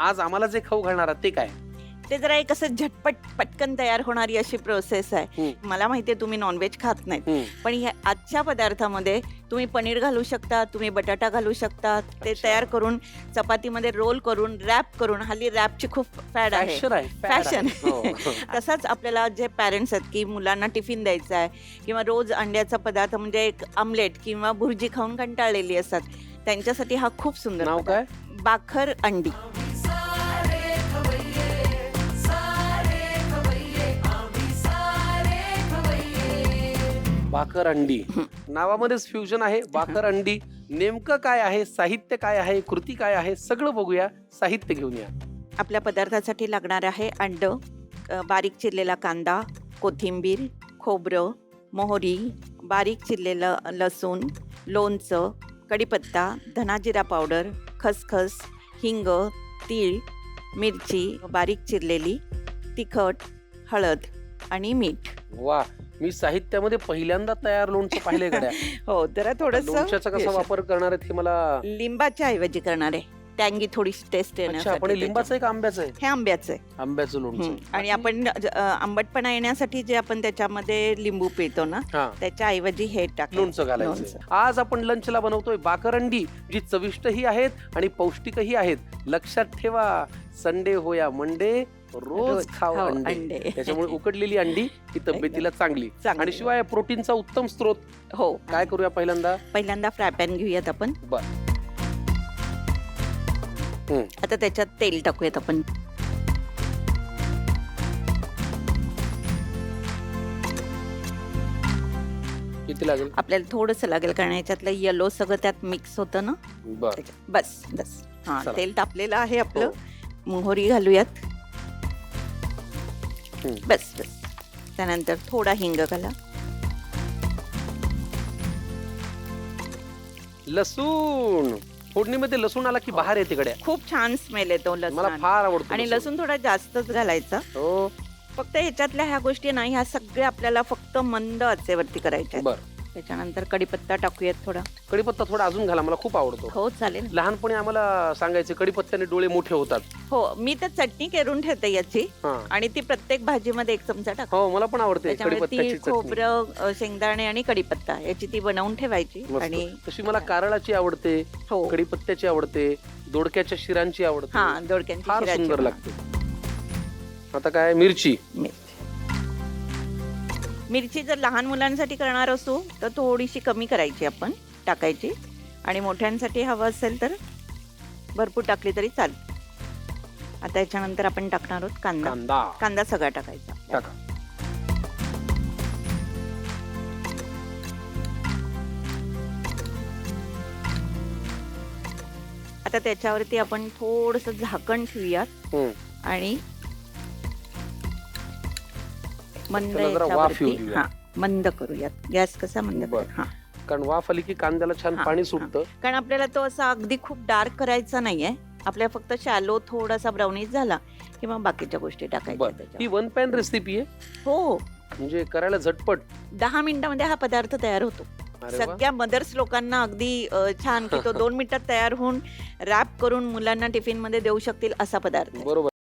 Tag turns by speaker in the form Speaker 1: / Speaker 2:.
Speaker 1: आज आम्हाला जे खाऊ घालणार आहात ते काय?
Speaker 2: ते जरा एक असं झटपट पटकन तयार होणारी अशी प्रोसेस आहे. मला माहितीये तुम्ही नॉनव्हेज खात नाहीत, पण ह्या आजच्या पदार्थामध्ये तुम्ही पनीर घालू शकता, तुम्ही बटाटा घालू शकता. ते
Speaker 1: अच्छा.
Speaker 2: तयार करून चपातीमध्ये रोल करून रॅप करून, हल्ली रॅपची खूप फॅड आहे,
Speaker 1: फॅशन आहे,
Speaker 2: फॅशन.
Speaker 1: हो.
Speaker 2: तसंच आपल्याला जे पॅरेंट्स आहेत की मुलांना टिफिन द्यायचा आहे किंवा रोज अंड्याचा पदार्थ म्हणजे एक आमलेट किंवा भुर्जी खाऊन कंटाळलेली असतात, त्यांच्यासाठी हा खूप सुंदर
Speaker 1: नाव
Speaker 2: पदार्थ. बाखर अंडी.
Speaker 1: भाकर अंडी नावामध्येच फ्युजन आहे. भाकर अंडी नेमकं काय आहे, साहित्य काय आहे, कृती काय आहे, सगळं बघूया. साहित्य घेऊन या.
Speaker 2: आपल्या पदार्थासाठी लागणार आहे अंड, बारीक चिरलेला कांदा, कोथिंबीर, खोबरं, मोहरी, बारीक चिरलेलं लसूण, लोणचं, कढीपत्ता, धनाजिरा पावडर, खसखस, हिंग, तीळ, मिरची बारीक चिरलेली, तिखट, हळद आणि मीठ.
Speaker 1: वा, मी साहित्यामध्ये पहिल्यांदा तयार लोणचं पाहिलंय गड्या.
Speaker 2: हो, जरा
Speaker 1: लोणच्याचा कसा
Speaker 2: थोडस
Speaker 1: वापर करणार आहेत हे मला.
Speaker 2: लिंबाच्या ऐवजी करणार आहे, टँगी थोडीशी टेस्ट
Speaker 1: अच्छा, आपण हे लिंबाचं आहे का आंब्याचं आहे?
Speaker 2: हे आंब्याचं आहे.
Speaker 1: आंब्याचं लोणचं.
Speaker 2: आणि आपण आंबटपणा येण्यासाठी जे आपण त्याच्यामध्ये लिंबू पिळतो ना,
Speaker 1: हा,
Speaker 2: त्याच्या ऐवजी हे टाक
Speaker 1: लोणचं घालायचं. आज आपण लंचला बनवतोय भाकरंडी, जी चविष्टही आहेत आणि पौष्टिकही आहेत. लक्षात ठेवा, संडे हो या मंडे, रोज खाओ अंडे. त्याच्यामुळे उकडलेली अंडी ही तब्येतीला चांगली आणि शिवाय प्रोटीनचा उत्तम स्रोत.
Speaker 2: हो.
Speaker 1: काय करूया
Speaker 2: पहिल्यांदा फ्राय पॅन घेऊयात आपण.
Speaker 1: बर.
Speaker 2: आता त्याच्यात तेल टाकूयात आपण.
Speaker 1: किती लागेल?
Speaker 2: आपल्याला थोडंसं लागेल, कारण याच्यातलं येलो सगळं त्यात मिक्स होतं ना.
Speaker 1: बर.
Speaker 2: बस बस. हा,
Speaker 1: चला.
Speaker 2: तेल तापलेलं आहे आपलं.
Speaker 1: हो.
Speaker 2: मोहरी घालूयात. बस बस. त्यानंतर थोडा हिंग घाला.
Speaker 1: लसूण. फोडणीमध्ये लसूण आला की बाहेर येते गड्या.
Speaker 2: खूप छान स्मेल येतो
Speaker 1: मला
Speaker 2: लसूण.
Speaker 1: फार आवडतो
Speaker 2: आणि लसूण थोडा जास्तच घालायचा.
Speaker 1: हो.
Speaker 2: फक्त ह्याच्यातल्या ह्या गोष्टी नाही, ह्या सगळ्या आपल्याला फक्त मंद आचेवरती करायच्या आहेत.
Speaker 1: बर.
Speaker 2: त्याच्यानंतर कढीपत्ता टाकूयात थोडा.
Speaker 1: कढीपत्ता थोडा अजून घाला, मला खूप आवडतो.
Speaker 2: हो, चालेल.
Speaker 1: लहानपणी आम्हाला सांगायचे कढीपत्त्याने डोळे मोठे होतात.
Speaker 2: हो, मी तर चटणी करून ठेवते याची,
Speaker 1: हा.
Speaker 2: आणि ती प्रत्येक भाजीमध्ये एक चमचा टाक.
Speaker 1: हो, मला पण आवडते
Speaker 2: त्याच्यामुळे
Speaker 1: कढीपत्त्याची
Speaker 2: तीळ,
Speaker 1: चटणी.
Speaker 2: खोबरं, शेंगदाणे आणि कढीपत्ता याची ती बनवून ठेवायची.
Speaker 1: मस्त.
Speaker 2: आणि
Speaker 1: तशी मला कारळाची आवडते,
Speaker 2: हो,
Speaker 1: कढीपत्त्याची आवडते, दोडक्याच्या शिरांची आवडते.
Speaker 2: हा, दोडक्यांची
Speaker 1: फार
Speaker 2: शिराची.
Speaker 1: सुंदर लागते. आता काय, मिरची.
Speaker 2: मिरची जर लहान मुलांसाठी करणार असू तर थोडीशी कमी करायची आपण टाकायची, आणि मोठ्यांसाठी हवं असेल तर भरपूर टाकली तरी चालेल. आता याच्यानंतर आपण टाकणार आहोत कांदा. कांदा सगळा टाकायचा.
Speaker 1: टाका.
Speaker 2: आता त्याच्यावरती आपण थोडस झाकण ठेवूयात आणि मंद
Speaker 1: त्याला जरा वाफ येऊ
Speaker 2: याच्यावरती,
Speaker 1: देऊया.
Speaker 2: हा, मंद करूयात. गॅस कसा मंद
Speaker 1: बरं.
Speaker 2: करूया. हा,
Speaker 1: कारण वाफ आली की कांद्याला छान
Speaker 2: हा,
Speaker 1: पाणी सुटतं.
Speaker 2: कारण आपल्याला तो असा अगदी खूप डार्क करायचा नाहीये. आपल्याला फक्त शॅलो थोडासा ब्राउनिश झाला किंवा बाकीच्या गोष्टी टाकायच्या
Speaker 1: ही
Speaker 2: त्याच्यावर.
Speaker 1: 1 पॅन रेसिपी आहे,
Speaker 2: हो,
Speaker 1: म्हणजे करायला झटपट.
Speaker 2: 10 मिनिटांमध्ये हा पदार्थ तयार होतो.
Speaker 1: अरे वा.
Speaker 2: सगळ्या मदर्स लोकांना अगदी छान की तो 2 मिनिटात तयार होऊन रॅप करून मुलांना टिफिन मध्ये देऊ शकतील असा पदार्थ आहे.
Speaker 1: बरोबर.